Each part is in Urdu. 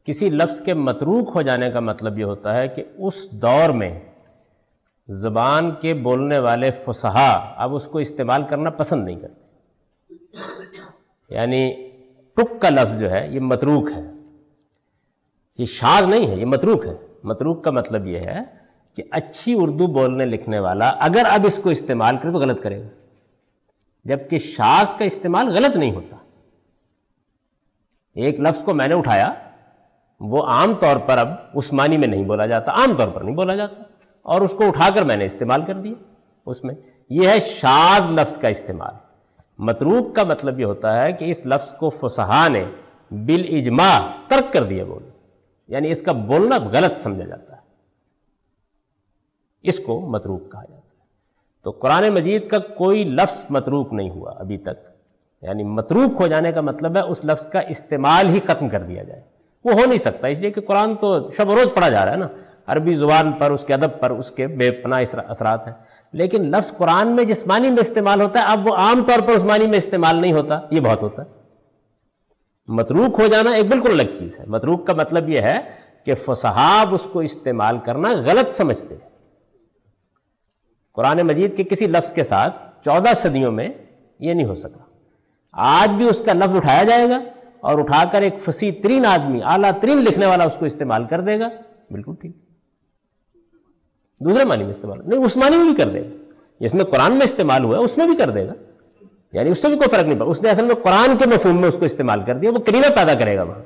کسی لفظ کے متروک ہو جانے کا مطلب یہ ہوتا ہے کہ اس دور میں زبان کے بولنے والے فصحا اب اس کو استعمال کرنا پسند نہیں کرتے. یعنی ٹک کا لفظ جو ہے یہ متروک ہے، یہ شاذ نہیں ہے، یہ متروک ہے. متروک کا مطلب یہ ہے کہ اچھی اردو بولنے لکھنے والا اگر اب اس کو استعمال کرے تو غلط کرے گا، جبکہ شاذ کا استعمال غلط نہیں ہوتا. ایک لفظ کو میں نے اٹھایا، وہ عام طور پر اب اس معنی میں نہیں بولا جاتا، عام طور پر نہیں بولا جاتا، اور اس کو اٹھا کر میں نے استعمال کر دیا اس میں. یہ ہے شاذ لفظ کا استعمال. متروک کا مطلب یہ ہوتا ہے کہ اس لفظ کو فصحا نے بالاجماع ترک کر دیا بولنا، یعنی اس کا بولنا غلط سمجھا جاتا ہے، اس کو متروک کہا جاتا ہے. تو قرآن مجید کا کوئی لفظ متروک نہیں ہوا ابھی تک. یعنی متروک ہو جانے کا مطلب ہے اس لفظ کا استعمال ہی ختم کر دیا جائے. وہ ہو نہیں سکتا، اس لیے کہ قرآن تو شب و روز پڑھا جا رہا ہے نا، عربی زبان پر، اس کے ادب پر اس کے بے پناہ اثرات ہیں. لیکن لفظ قرآن میں جس معنی میں استعمال ہوتا ہے اب وہ عام طور پر اس معنی میں استعمال نہیں ہوتا، یہ بہت ہوتا ہے. متروک ہو جانا ایک بالکل الگ چیز ہے. متروک کا مطلب یہ ہے کہ فصحاب اس کو استعمال کرنا غلط سمجھتے ہیں. قرآن مجید کے کسی لفظ کے ساتھ 14 صدیوں میں یہ نہیں ہو سکا. آج بھی اس کا لفظ اٹھایا جائے گا اور اٹھا کر ایک فصیح ترین آدمی، اعلیٰ ترین لکھنے والا اس کو استعمال کر دے گا، بالکل ٹھیک. دوسرے معنی میں استعمال نہیں، اس معنی میں بھی کر دے گا جس میں قرآن میں استعمال ہوا ہے، اس میں بھی کر دے گا. یعنی اس سے بھی کوئی فرق نہیں پڑا. اس نے اصل میں قرآن کے مفہوم میں اس کو استعمال کر دیا. وہ کرینہ پیدا کرے گا وہاں،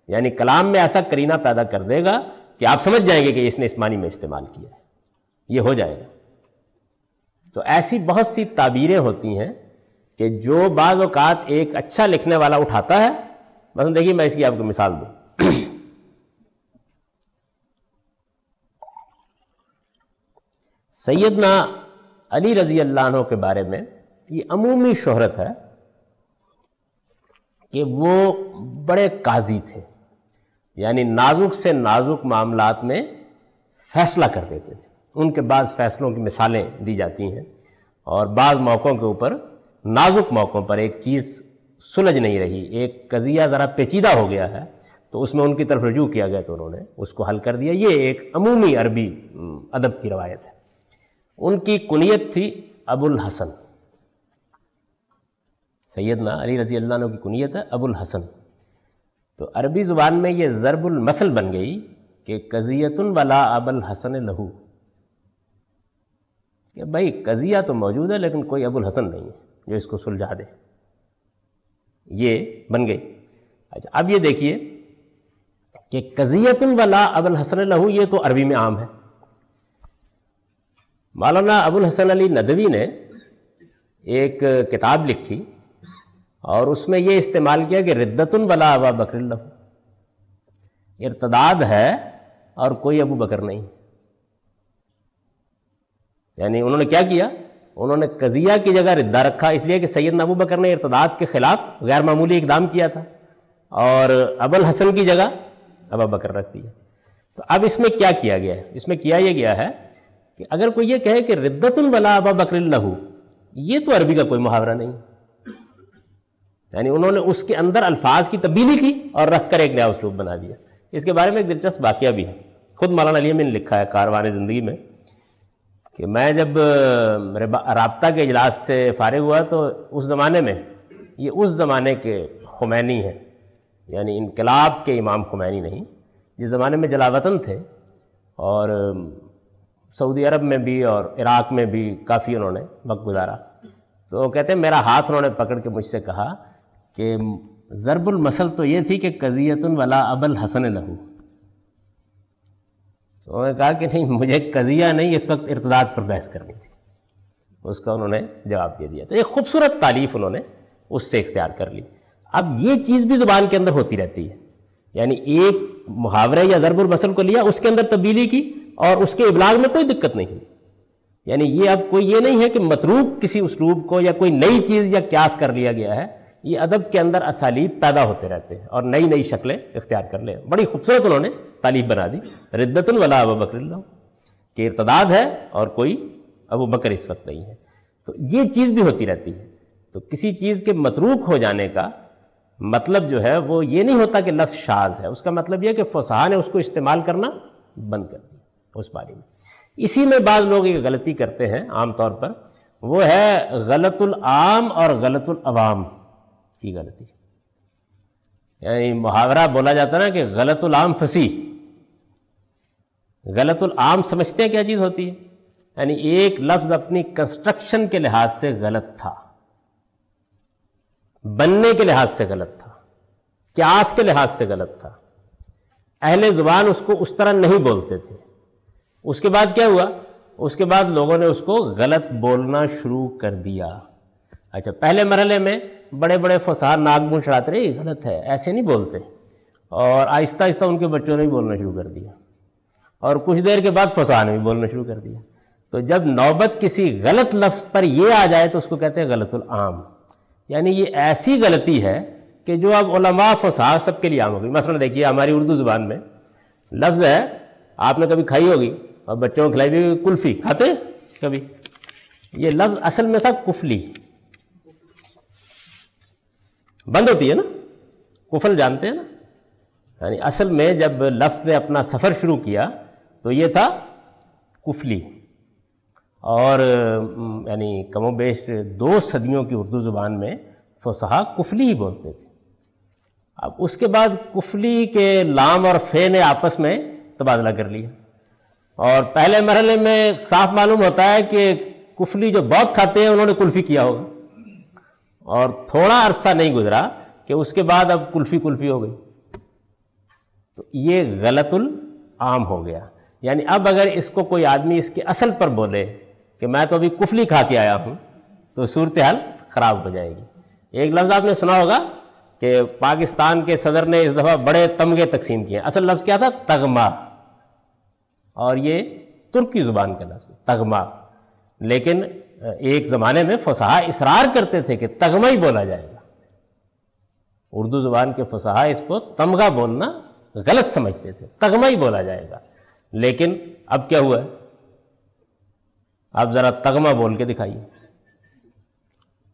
یعنی کلام میں ایسا کرینہ پیدا کر دے گا کہ آپ سمجھ جائیں گے کہ اس نے اس معنی میں استعمال کیا ہے. یہ ہو جائے گا. تو ایسی بہت سی تعبیریں ہوتی ہیں کہ جو بعض اوقات ایک اچھا لکھنے والا اٹھاتا ہے. مثلا دیکھیے میں اس کی آپ کو مثال دوں. سیدنا علی رضی اللہ عنہ کے بارے میں یہ عمومی شہرت ہے کہ وہ بڑے قاضی تھے، یعنی نازک سے نازک معاملات میں فیصلہ کر دیتے تھے. ان کے بعض فیصلوں کی مثالیں دی جاتی ہیں، اور بعض موقعوں کے اوپر، نازک موقعوں پر ایک چیز سلجھ نہیں رہی، ایک قضیہ ذرا پیچیدہ ہو گیا ہے، تو اس میں ان کی طرف رجوع کیا گیا تو انہوں نے اس کو حل کر دیا. یہ ایک عمومی عربی ادب کی روایت ہے. ان کی کنیت تھی ابو الحسن. سیدنا علی رضی اللہ عنہ کی کنیت ہے ابو الحسن. تو عربی زبان میں یہ ضرب المثل بن گئی کہ قضیۃ ولا ابو الحسن لہو، کہ بھائی قضیہ تو موجود ہے لیکن کوئی ابو الحسن نہیں ہے جو اس کو سلجھا دے. یہ بن گئی. اچھا اب یہ دیکھیے کہ قضیۃ ولا ابو الحسن لہو یہ تو عربی میں عام ہے. مولانا ابو الحسن علی ندوی نے ایک کتاب لکھی اور اس میں یہ استعمال کیا کہ ردۃ ولا ابا بکر لہو، ارتداد ہے اور کوئی ابو بکر نہیں. یعنی انہوں نے کیا کیا، انہوں نے قضیہ کی جگہ ردہ رکھا، اس لیے کہ سیدنا ابو بکر نے ارتداد کے خلاف غیر معمولی اقدام کیا تھا، اور ابو الحسن کی جگہ ابا بکر رکھ دیا. تو اب اس میں کیا کیا گیا ہے، اس میں کیا یہ گیا ہے کہ اگر کوئی یہ کہے کہ ردۃ ولا ابا بکر لہو، یہ تو عربی کا کوئی محاورہ نہیں. یعنی انہوں نے اس کے اندر الفاظ کی تبدیلی کی اور رکھ کر ایک نیا اسلوب بنا دیا. اس کے بارے میں ایک دلچسپ واقعہ بھی ہے، خود مولانا علی امین نے لکھا ہے کاروان زندگی میں، کہ میں جب رابطہ کے اجلاس سے فارغ ہوا تو اس زمانے میں، یہ اس زمانے کے خمینی ہیں، یعنی انقلاب کے امام خمینی نہیں، جس زمانے میں جلاوطن تھے، اور سعودی عرب میں بھی اور عراق میں بھی کافی انہوں نے وقت گزارا. تو کہتے ہیں میرا ہاتھ انہوں نے پکڑ کے مجھ سے کہا کہ ضرب المثل تو یہ تھی کہ قضیۃ ولا ابو الحسن لہو. تو انہوں نے کہا کہ نہیں، مجھے قضیہ نہیں، اس وقت ارتداد پر بحث کرنی تھی. اس کا انہوں نے جواب دے دیا. تو ایک خوبصورت تعلیف انہوں نے اس سے اختیار کر لی. اب یہ چیز بھی زبان کے اندر ہوتی رہتی ہے، یعنی ایک محاورے یا ضرب المثل کو لیا، اس کے اندر تبدیلی کی، اور اس کے ابلاغ میں کوئی دقت نہیں ہوئی. یعنی یہ اب کوئی یہ نہیں ہے کہ متروک کسی اسلوب کو یا کوئی نئی چیز یا قیاس کر لیا گیا ہے. یہ ادب کے اندر اسالیب پیدا ہوتے رہتے ہیں اور نئی نئی شکلیں اختیار کر لیں. بڑی خوبصورت انہوں نے تعلیف بنا دی، ردۃ ولا ابو بکر لہو، کہ ارتداد ہے اور کوئی ابو بکر اس وقت نہیں ہے. تو یہ چیز بھی ہوتی رہتی ہے. تو کسی چیز کے متروک ہو جانے کا مطلب جو ہے وہ یہ نہیں ہوتا کہ لفظ شاذ ہے، اس کا مطلب یہ کہ فصحاء نے اس کو استعمال کرنا بند کر دیا اس بارے میں۔ اسی میں بعض لوگ یہ غلطی کرتے ہیں عام طور پر، وہ ہے غلط العام اور غلط العوام کی غلطی۔ یعنی محاورہ بولا جاتا ہے نا کہ غلط العام فصیح، غلط العام سمجھتے ہیں کیا چیز ہوتی ہے؟ یعنی ایک لفظ اپنی کنسٹرکشن کے لحاظ سے غلط تھا، بننے کے لحاظ سے غلط تھا، قیاس کے لحاظ سے غلط تھا، اہل زبان اس کو اس طرح نہیں بولتے تھے۔ اس کے بعد کیا ہوا؟ اس کے بعد لوگوں نے اس کو غلط بولنا شروع کر دیا۔ اچھا، پہلے مرحلے میں بڑے بڑے فصحاء ناک منہ چڑھاتے رہے یہ غلط ہے، ایسے نہیں بولتے، اور آہستہ آہستہ ان کے بچوں نے بھی بولنا شروع کر دیا، اور کچھ دیر کے بعد فصحاء نے بھی بولنا شروع کر دیا۔ تو جب نوبت کسی غلط لفظ پر یہ آ جائے تو اس کو کہتے ہیں غلط العام، یعنی یہ ایسی غلطی ہے کہ جو اب علماء فصحاء سب کے لیے عام ہو گئی۔ مثلا دیکھیے ہماری اردو زبان میں لفظ ہے، آپ نے کبھی کھائی ہوگی اور بچوں کو کھلائی بھی ہوگی، کلفی، کھاتے ہیں کبھی؟ یہ لفظ اصل میں تھا کفلی، بند ہوتی ہے نا، کفل جانتے ہیں نا، یعنی اصل میں جب لفظ نے اپنا سفر شروع کیا تو یہ تھا کفلی، اور یعنی کم و بیش 2 صدیوں کی اردو زبان میں فصحاء کفلی ہی بولتے تھے۔ اب اس کے بعد کفلی کے لام اور فے نے آپس میں تبادلہ کر لیا، اور پہلے مرحلے میں صاف معلوم ہوتا ہے کہ کفلی جو بہت کھاتے ہیں انہوں نے کلفی کیا ہوگا، اور تھوڑا عرصہ نہیں گزرا کہ اس کے بعد اب کلفی ہو گئی، تو یہ غلط العام ہو گیا۔ یعنی اب اگر اس کو کوئی آدمی اس کے اصل پر بولے کہ میں تو ابھی کفلی کھا کے آیا ہوں، تو صورتحال خراب ہو جائے گی۔ ایک لفظ آپ نے سنا ہوگا کہ پاکستان کے صدر نے اس دفعہ بڑے تمغے تقسیم کیے، اصل لفظ کیا تھا؟ تغمہ، اور یہ ترکی زبان کا لفظ تغمہ، لیکن ایک زمانے میں فصحاء اصرار کرتے تھے کہ تغمہ ہی بولا جائے گا۔ اردو زبان کے فصحاء اس کو تمغہ بولنا غلط سمجھتے تھے، تغمہ ہی بولا جائے گا۔ لیکن اب کیا ہوا ہے؟ آپ ذرا تغمہ بول کے دکھائیے،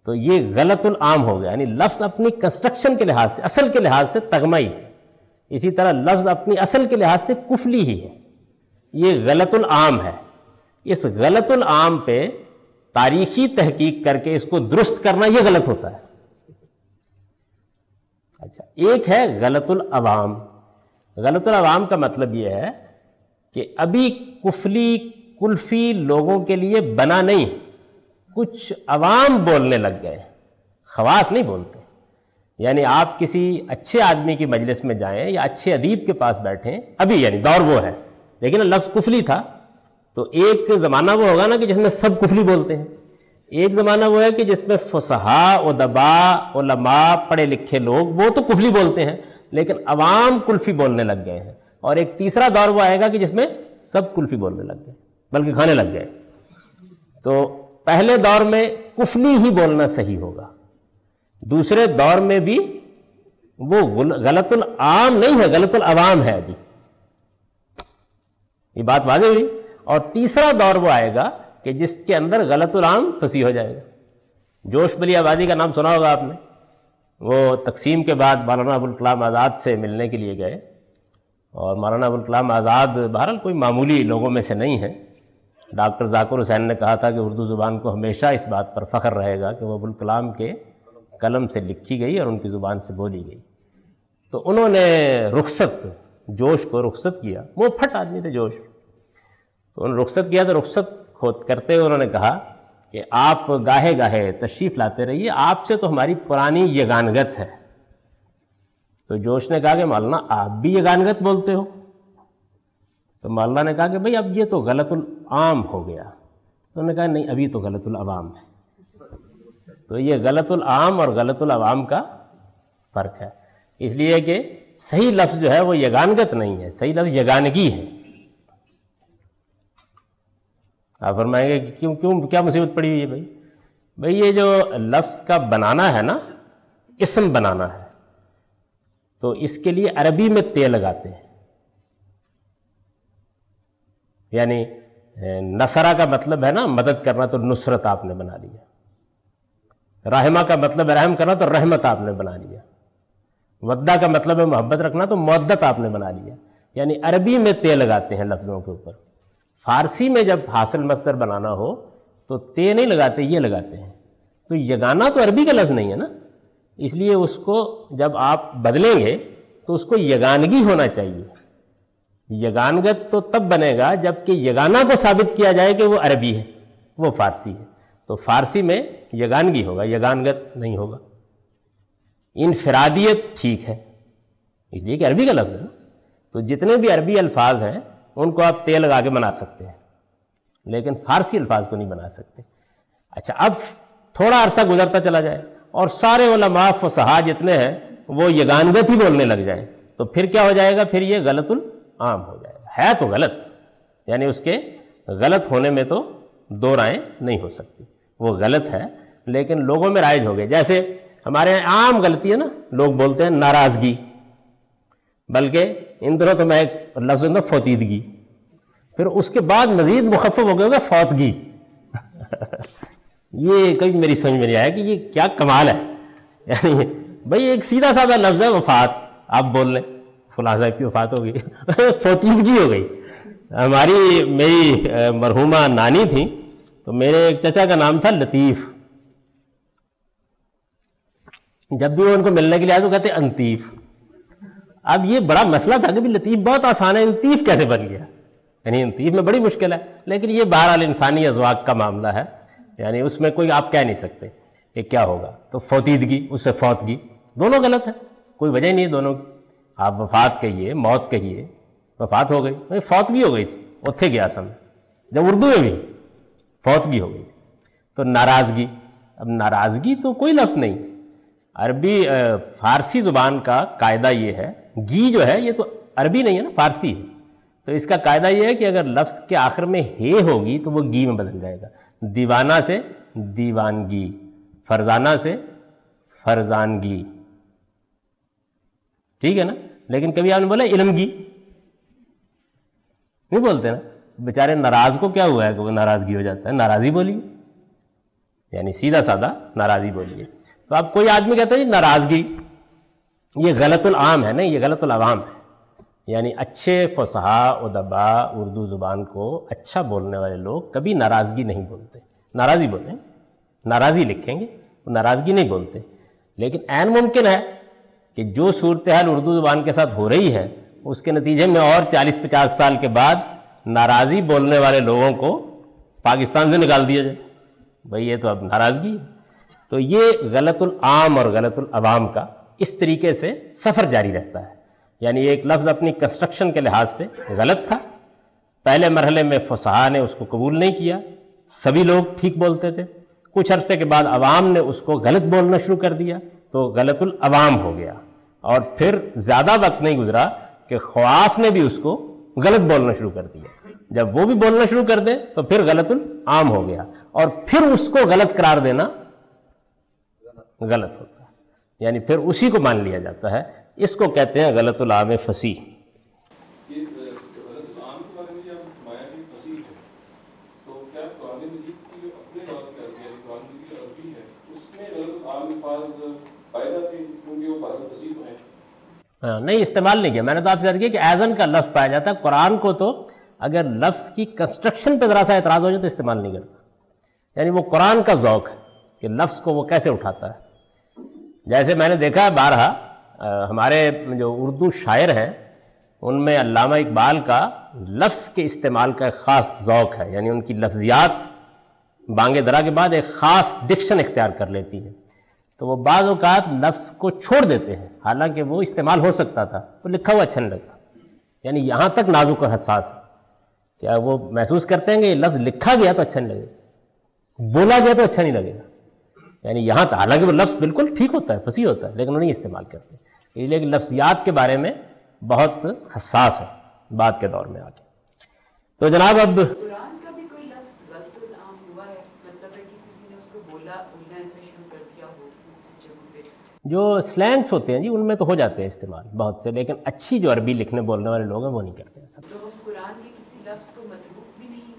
تو یہ غلط العام ہو گیا، یعنی لفظ اپنی کنسٹرکشن کے لحاظ سے، اصل کے لحاظ سے تغمہ ہی، اسی طرح لفظ اپنی اصل کے لحاظ سے کفلی ہی ہے، یہ غلط العام ہے۔ اس غلط العام پہ تاریخی تحقیق کر کے اس کو درست کرنا یہ غلط ہوتا ہے۔ اچھا، ایک ہے غلط العوام۔ غلط العوام کا مطلب یہ ہے کہ ابھی کفلی کلفی لوگوں کے لیے بنا نہیں، کچھ عوام بولنے لگ گئے، خواص نہیں بولتے۔ یعنی آپ کسی اچھے آدمی کی مجلس میں جائیں یا اچھے ادیب کے پاس بیٹھیں، ابھی یعنی دور وہ ہے، لیکن لفظ کفلی تھا، تو ایک زمانہ وہ ہوگا نا کہ جس میں سب کفلی بولتے ہیں، ایک زمانہ وہ ہے کہ جس میں فصحاء، ادباء، علماء، پڑھے لکھے لوگ وہ تو کفلی بولتے ہیں لیکن عوام کلفی بولنے لگ گئے ہیں، اور ایک تیسرا دور وہ آئے گا کہ جس میں سب کلفی بولنے لگ گئے بلکہ کھانے لگ گئے۔ تو پہلے دور میں کفلی ہی بولنا صحیح ہوگا، دوسرے دور میں بھی وہ غلط العام نہیں ہے، غلط العوام ہے ابھی، یہ بات واضح ہوئی۔ اور تیسرا دور وہ آئے گا کہ جس کے اندر غلط العام فصیح ہو جائے گا۔ جوش بلی آبادی کا نام سنا ہوگا آپ نے، وہ تقسیم کے بعد مولانا ابوالکلام آزاد سے ملنے کے لیے گئے، اور مولانا ابوالکلام آزاد بہرحال کوئی معمولی لوگوں میں سے نہیں ہیں۔ ڈاکٹر ذاکر حسین نے کہا تھا کہ اردو زبان کو ہمیشہ اس بات پر فخر رہے گا کہ وہ ابوالکلام کے قلم سے لکھی گئی اور ان کی زبان سے بولی گئی۔ تو انہوں نے رخصت، جوش کو رخصت کیا، وہ پھٹ آدمی تھے جوش، تو انہوں نے رخصت کیا، تو رخصت کرتے ہوئے انہوں نے کہا کہ آپ گاہے گاہے تشریف لاتے رہیے، آپ سے تو ہماری پرانی یگانگت ہے۔ تو جوش نے کہا کہ مولانا آپ بھی یگانگت بولتے ہو؟ تو مولانا نے کہا کہ بھئی اب یہ تو غلط العام ہو گیا۔ تو انہوں نے کہا نہیں، ابھی تو غلط العوام ہے۔ تو یہ غلط العام اور غلط العوام کا فرق ہے، اس لیے کہ صحیح لفظ جو ہے وہ یگانگت نہیں ہے، صحیح لفظ یگانگی ہے۔ آپ فرمائیں گے کہ کیوں کیا مصیبت پڑی ہوئی ہے بھئی یہ جو لفظ کا بنانا ہے نا، اسم بنانا ہے، تو اس کے لیے عربی میں تے لگاتے ہیں۔ یعنی نصرہ کا مطلب ہے نا مدد کرنا، تو نصرت آپ نے بنا لیا۔ رحمہ کا مطلب ہے رحم کرنا، تو رحمت آپ نے بنا لیا۔ ودہ کا مطلب ہے محبت رکھنا، تو مودت آپ نے بنا لیا، یعنی عربی میں تے لگاتے ہیں لفظوں کے اوپر، فارسی میں جب حاصل مصدر بنانا ہو تو تے نہیں لگاتے، یہ لگاتے ہیں۔ تو یگانہ تو عربی کا لفظ نہیں ہے نا، اس لیے اس کو جب آپ بدلیں گے تو اس کو یگانگی ہونا چاہیے۔ یگانگت تو تب بنے گا جب کہ یگانہ کو ثابت کیا جائے کہ وہ عربی ہے، وہ فارسی ہے، تو فارسی میں یگانگی ہوگا، یگانگت نہیں ہوگا۔ انفرادیت ٹھیک ہے، اس لیے کہ عربی کا لفظ ہے نا، تو جتنے بھی عربی الفاظ ہیں ان کو آپ تے لگا کے بنا سکتے ہیں، لیکن فارسی الفاظ کو نہیں بنا سکتے۔ اچھا، اب تھوڑا عرصہ گزرتا چلا جائے اور سارے علماء فصحاء جتنے ہیں وہ یگانگت ہی بولنے لگ جائیں، تو پھر کیا ہو جائے گا؟ پھر یہ غلط العام ہو جائے گا، ہے تو غلط، یعنی اس کے غلط ہونے میں تو دو رائیں نہیں ہو سکتی، وہ غلط ہے لیکن لوگوں میں رائج ہو گئے۔ جیسے ہمارے یہاں عام غلطی ہے نا، لوگ بولتے ہیں ناراضگی، بلکہ ان دنوں تو میں ایک لفظ ہوتا فوتیدگی، پھر اس کے بعد مزید مخفف ہو گیا ہوگا فوتگی۔ یہ کبھی میری سمجھ میں نہیں آیا کہ یہ کیا کمال ہے، یعنی بھئی ایک سیدھا سادہ لفظ ہے وفات، آپ بول لیں فلاں صاحب کی وفات ہو گئی، فوتیدگی ہو گئی۔ میری مرحومہ نانی تھیں، تو میرے ایک چچا کا نام تھا لطیف، جب بھی وہ ان کو ملنے کے لیے آئے تو کہتے انتیف۔ اب یہ بڑا مسئلہ تھا کہ بھی لطیف بہت آسان ہے، انتیف کیسے بن گیا؟ یعنی انتیف میں بڑی مشکل ہے، لیکن یہ بہرحال انسانی اذواق کا معاملہ ہے، یعنی اس میں کوئی آپ کہہ نہیں سکتے کہ کیا ہوگا۔ تو فوتیدگی، اس سے فوتگی، دونوں غلط ہے، کوئی وجہ نہیں ہے دونوں کی۔ آپ وفات کہیے، موت کہیے، وفات ہو گئی، فوتگی ہو گئی تھی، اتھے گیا سمجھ، جب اردو میں بھی فوتگی ہو گئی تھی۔ تو ناراضگی، اب ناراضگی تو کوئی لفظ نہیں، عربی فارسی زبان کا قاعدہ یہ ہے، گی جو ہے یہ تو عربی نہیں ہے نا، فارسی ہے، تو اس کا قاعدہ یہ ہے کہ اگر لفظ کے آخر میں ہے ہوگی تو وہ گی میں بدل جائے گا۔ دیوانہ سے دیوانگی، فرزانہ سے فرزانگی، ٹھیک ہے نا؟ لیکن کبھی آپ نے بولا علمگی، نہیں بولتے نا، بیچارے ناراض کو کیا ہوا ہے کہ وہ ناراضگی ہو جاتا ہے، ناراضی بولیے، یعنی سیدھا سادہ ناراضی بولیے۔ تو اب کوئی آدمی کہتا ہے ناراضگی، یہ غلط العام ہے، نہیں، یہ غلط العوام ہے، یعنی اچھے فصحاء ادباء اردو زبان کو اچھا بولنے والے لوگ کبھی ناراضگی نہیں بولتے، ناراضی بولیں، ناراضی لکھیں گے، ناراضگی نہیں بولتے۔ لیکن عین ممکن ہے کہ جو صورتحال اردو زبان کے ساتھ ہو رہی ہے اس کے نتیجے میں اور 40-50 سال کے بعد ناراضی بولنے والے لوگوں کو پاکستان سے نکال دیا جائے، بھئی یہ تو اب ناراضگی ہے۔ تو یہ غلط العام اور غلط العوام کا اس طریقے سے سفر جاری رہتا ہے، یعنی ایک لفظ اپنی کنسٹرکشن کے لحاظ سے غلط تھا، پہلے مرحلے میں فصحاء نے اس کو قبول نہیں کیا، سبھی لوگ ٹھیک بولتے تھے، کچھ عرصے کے بعد عوام نے اس کو غلط بولنا شروع کر دیا تو غلط العوام ہو گیا، اور پھر زیادہ وقت نہیں گزرا کہ خواص نے بھی اس کو غلط بولنا شروع کر دیا، جب وہ بھی بولنا شروع کر دیں تو پھر غلط العام ہو گیا، اور پھر اس کو غلط قرار دینا غلط ہوتا ہے، یعنی پھر اسی کو مان لیا جاتا ہے، اس کو کہتے ہیں غلط العام فصیح۔ نہیں استعمال نہیں کیا میں نے، تو آپ سے عرض کیا کہ ایزن کا لفظ پایا جاتا ہے، قرآن کو تو اگر لفظ کی کنسٹرکشن پہ ذرا سا اعتراض ہو جائے تو استعمال نہیں کرتا، یعنی وہ قرآن کا ذوق ہے کہ لفظ کو وہ کیسے اٹھاتا ہے۔ جیسے میں نے دیکھا ہے بارہا ہمارے جو اردو شاعر ہیں ان میں علامہ اقبال کا لفظ کے استعمال کا ایک خاص ذوق ہے، یعنی ان کی لفظیات بانگ درا کے بعد ایک خاص ڈکشن اختیار کر لیتی ہے، تو وہ بعض اوقات لفظ کو چھوڑ دیتے ہیں حالانکہ وہ استعمال ہو سکتا تھا، وہ لکھا ہوا اچھا نہیں لگتا، یعنی یہاں تک نازک اور حساس ہے، کیا وہ محسوس کرتے ہیں کہ یہ لفظ لکھا گیا تو اچھا نہیں لگے گا، بولا گیا تو اچھا نہیں لگے گا، یعنی یہاں تک، حالانکہ وہ لفظ بالکل ٹھیک ہوتا ہے، فصیح ہوتا ہے، لیکن وہ نہیں استعمال کرتے، اس لیے کہ لفظیات کے بارے میں بہت حساس ہے بات کے دور میں آ کے۔ تو جناب اب قرآن کا بھی کوئی لفظ غلط العام ہوا ہے، مطلب ہے کہ کسی نے اس کو بولنا ایسے شروع کر دیا ہو جگہوں پہ؟ جو سلینگس ہوتے ہیں جی ان میں تو ہو جاتے ہیں استعمال بہت سے، لیکن اچھی جو عربی لکھنے بولنے والے لوگ ہیں وہ نہیں کرتے ایسا۔ تو قرآن کے کسی لفظ کو متروک بھی نہیں؟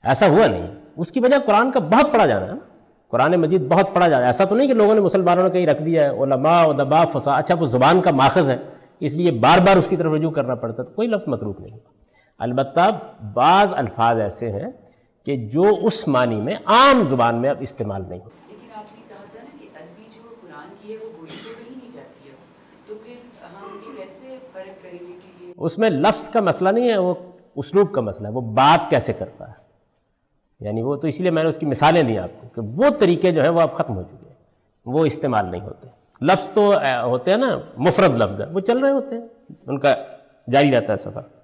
ایسا ہوا نہیں، اس کی وجہ قرآن کا بہت پڑھا جانا ہے نا، قرآن مجید بہت پڑھا جاتا ہے، ایسا تو نہیں کہ لوگوں نے مسلمانوں نے کہیں رکھ دیا ہے علماء ادباء فصاحہ، اچھا وہ زبان کا ماخذ ہے اس لیے بار بار اس کی طرف رجوع کرنا پڑتا ہے، تو کوئی لفظ متروک نہیں ہوا۔ البتہ بعض الفاظ ایسے ہیں کہ جو اس معنی میں عام زبان میں اب استعمال نہیں ہوتے۔ لیکن آپ نے کہا تھا نا کہ عربی جو قرآن کی ہے وہ بولی تو کہیں نہیں جاتی ہے، تو پھر ہم یہ کیسے فرق کریں گے کہ یہ اس میں لفظ کا مسئلہ نہیں ہے، وہ اسلوب کا مسئلہ ہے، وہ بات کیسے کرتا ہے، یعنی وہ تو اس لیے میں نے اس کی مثالیں دی آپ کو کہ وہ طریقے جو ہے وہ اب ختم ہو چکے ہیں، وہ استعمال نہیں ہوتے۔ لفظ تو ہوتے ہیں نا، مفرد لفظ ہے وہ چل رہے ہوتے ہیں، ان کا جاری رہتا ہے سفر۔